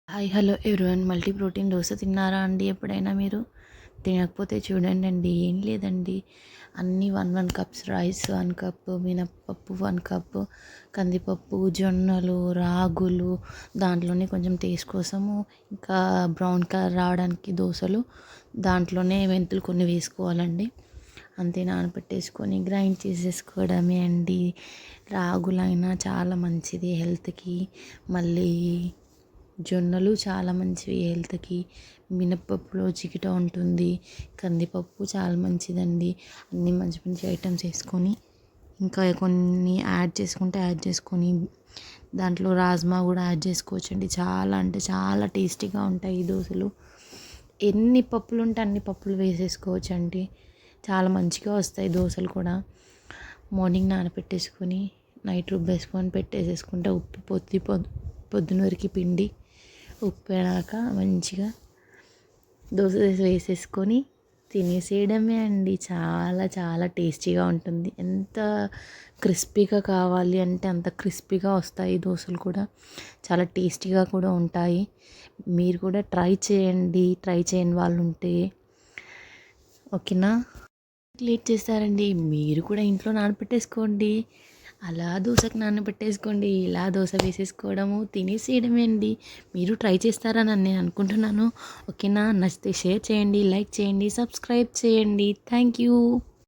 Hi hello everyone multi protein dosa తిన్నారా అండి ఎప్పుడైనా మీరు? తినకపోతే చూడండి అండి, ఏం లేదండి, అన్నీ 1 కప్స్ రైస్, 1 కప్ మినప్పప్పు, 1 కప్ కందిపప్పు, జొన్నలు, రాగులు, దాంట్లోనే కొంచెం టేస్ట్ కోసము ఇంకా బ్రౌన్ కలర్ రావడానికి దోశలు, దాంట్లోనే మెంతులు కొన్ని వేసుకోవాలండి. అంతే, నానబెట్టేసుకొని గ్రైండ్ చేసేసుకోవడమే అండి. రాగులైనా చాలా మంచిది హెల్త్కి, మళ్ళీ జొన్నలు చాలా మంచివి హెల్త్కి, మినప్పప్పులో చికిట ఉంటుంది, కందిపప్పు చాలా మంచిదండి. అన్నీ మంచి మంచి ఐటమ్స్ వేసుకొని ఇంకా కొన్ని యాడ్ చేసుకొని దాంట్లో రాజ్మా కూడా యాడ్ చేసుకోవచ్చండి. చాలా అంటే చాలా టేస్టీగా ఉంటాయి ఈ దోశలు. ఎన్ని పప్పులు ఉంటే అన్ని పప్పులు వేసేసుకోవచ్చండి, చాలా మంచిగా వస్తాయి దోశలు కూడా. మార్నింగ్ నానబెట్టేసుకొని నైట్ రుబ్బేసుకొని పెట్టేసేసుకుంటే పొద్దున వరకు పిండి ఉప్పినాక మంచిగా దోశ వేసేసుకొని తినేసేయడమే అండి. చాలా చాలా టేస్టీగా ఉంటుంది. ఎంత క్రిస్పీగా కావాలి అంటే అంత క్రిస్పీగా వస్తాయి దోశలు కూడా, చాలా టేస్టీగా కూడా ఉంటాయి. మీరు కూడా ట్రై చేయండి, ట్రై చేయని వాళ్ళు ఉంటే. ఓకేనా? లేట్ చేస్తారండి, మీరు కూడా ఇంట్లో నానబెట్టేసుకోండి. అలా దోశకు నానబెట్టేసుకోండి, ఇలా దోశ వేసేసుకోవడము తినేసేయడమే అండి. మీరు ట్రై చేస్తారని నేను అనుకుంటున్నాను. ఓకేనా? నచ్చితే షేర్ చేయండి, లైక్ చేయండి, సబ్స్క్రైబ్ చేయండి. Thank you.